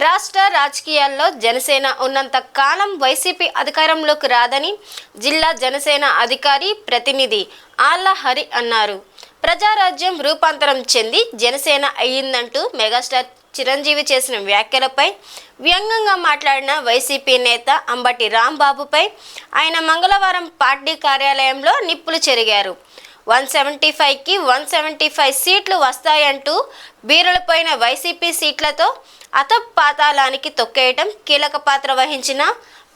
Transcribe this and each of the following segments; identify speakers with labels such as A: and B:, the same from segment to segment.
A: రాష్ట్ర రాజకీయాల్లో జనసేన ఉన్నంత కాలం వైసీపీ అధికారంలోకి రాదని జిల్లా జనసేన అధికారి ప్రతినిధి ఆళ్ల హరి అన్నారు. ప్రజారాజ్యం రూపాంతరం చెంది జనసేన అయ్యిందంటూ మెగాస్టార్ చిరంజీవి చేసిన వ్యాఖ్యలపై వ్యంగ్యంగా మాట్లాడిన వైసీపీ నేత అంబటి రాంబాబుపై ఆయన మంగళవారం పార్టీ కార్యాలయంలో నిప్పులు చెరిగారు. 175కి 175 సీట్లు వస్తాయంటూ బీరులపైన వైసీపీ సీట్లతో అతపాతాళానికి తొక్కేయటం కీలక పాత్ర వహించిన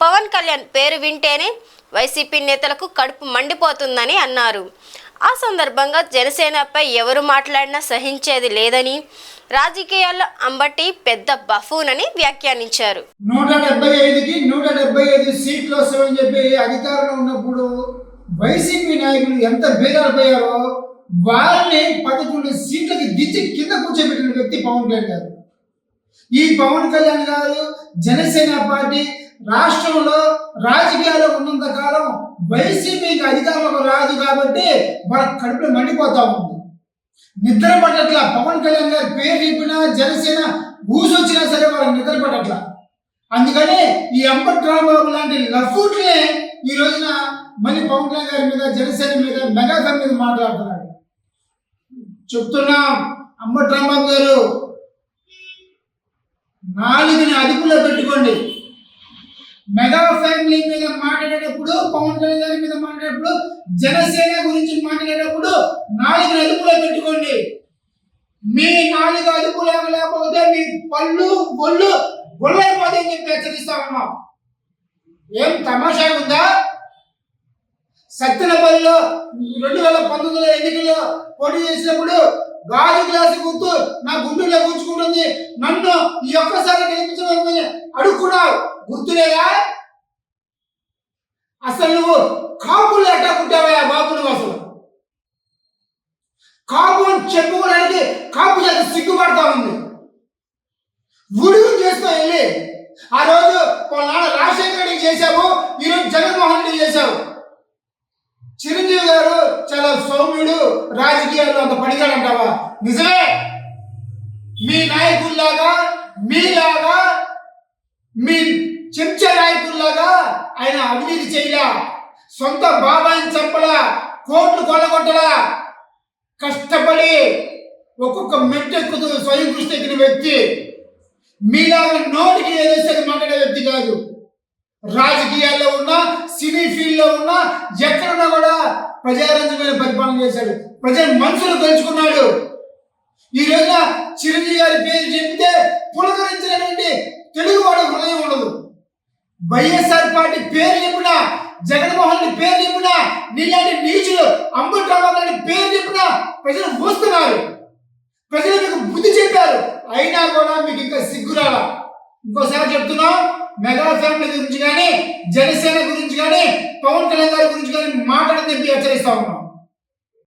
A: పవన్ కళ్యాణ్ పేరు వింటేనే వైసీపీ నేతలకు కడుపు మండిపోతుందని అన్నారు. ఆ సందర్భంగా జనసేనపై ఎవరు మాట్లాడినా సహించేది లేదని, రాజకీయాల్లో అంబటి పెద్ద బఫూనని వ్యాఖ్యానించారు.
B: 175కి 175 సీట్లు వస్తామని చెప్పి అధికారంలో ఉన్నప్పుడు వైసీపీ నాయకులు ఎంత భేదాలపోయారో వారిని 11 సీట్లకి దించి కింద కూర్చోబెట్టిన వ్యక్తి పవన్ కళ్యాణ్ గారు. ఈ పవన్ కళ్యాణ్ గారు జనసేన పార్టీ రాష్ట్రంలో రాజకీయాల్లో ఉన్నంత కాలం వైసీపీకి అధికారంలోకి రాదు కాబట్టి వాళ్ళ కడుపులో మండిపోతా ఉంది. నిద్ర పట్టట్లా. పవన్ కళ్యాణ్ గారి పేరు చెప్పినా జనసేన ఊసొచ్చినా సరే వాళ్ళకి నిద్ర పట్టట్లా. అందుకని ఈ అంబటి రాంబాబు లాంటి లఫూట్లే ఈ రోజున మళ్ళీ పవన్ కళ్యాణ్ గారి మీద, జనసేన మీద, మెగా మీద మాట్లాడుతున్నాడు. చెప్తున్నా, అంబటి రాంబాబు గారు నాలుగుని అదుపులో పెట్టుకోండి. మెగా ఫ్యామిలీ మీద మాట్లాడేటప్పుడు, పవన్ కళ్యాణ్ గారి మీద మాట్లాడేటప్పుడు, జనసేన గురించి మాట్లాడేటప్పుడు నాలుగుని అదుపులో పెట్టుకోండి. మీ నాలుగు అదుపులో లేకపోతే మీ పళ్ళు ఒళ్ళు గొల్లైపోతాయని చెప్పి హెచ్చరిస్తా ఉన్నాం. ఏం తమాషా ఉందా? సత్తెనపల్లిలో 2019 ఎన్నికల్లో పోటీ చేసినప్పుడు గాజు గ్లాసు గుర్తు నా గుండెల్లో కూర్చుకుంటుంది, నన్ను ఈ ఒక్కసారి గెలిపించమని అడుక్కున్నావు, గుర్తులేదా? అసలు నువ్వు కాపులు ఎట్టా కుట్టావా బాబు? నువ్వు అసలు కాపు అని చెప్పుకోవడానికి కాపు చేత సిగ్గుపడతా ఉంది. ఉడుగు చేస్తూ వెళ్ళి ఆ రోజు నాన్న రాజశేఖర రెడ్డికి చేశావు, ఈరోజు జగన్మోహన్ రెడ్డి చేశావు. చిరంజీవి గారు చాలా సౌమ్యుడు, రాజకీయాల్లో అంత పడిగాడంటావా? నిజమే. మీ నాయకుల్లాగా, మీలాగా, మీ చెంచా నాయకుల్లాగా ఆయన అవినీతి చేయలా, సొంత బాబాయిని చంపలా, కోట్లు కొల్లగొట్టలా. కష్టపడి ఒక్కొక్క మెట్టెక్కుతూ స్వయం కృషి ఎక్కిన వ్యక్తి. మీలాగా నోటికి ఏదేస్తే మాట్లాడే వ్యక్తి కాదు. రాజకీయాల్లో ఉన్నా, సినీ ఫీల్డ్లో ఉన్నా, ఎక్కడున్నా కూడా ప్రజారంజకమైన పరిపాలన చేశాడు. ప్రజల మనసులు గెలుచుకున్నాడు. ఈ రోజున చిరంజీవి గారి పేరు చెప్తే పులకరించినటువంటి తెలుగువాడు హృదయం ఉండదు. వైఎస్ఆర్ పార్టీ పేరు చెప్పినా, జగన్మోహన్ రెడ్డి పేరు చెప్పినా, నీలాంటి నీచులు అంబటి రాంబాబు లాంటి పేరు చెప్పినా ప్రజలు మోస్తున్నారు. ప్రజలు మీకు బుద్ధి చెప్పారు, అయినా కూడా మీకు ఇంకా సిగ్గురాలా. ఇంకోసారి చెప్తున్నాం, మెగా ఫ్యామిలీ గురించి కానీ, జనసేన గురించి కానీ, పవన్ కళ్యాణ్ గారి గురించి కానీ మాట్లాడని చెప్పి హెచ్చరిస్తా ఉన్నాం.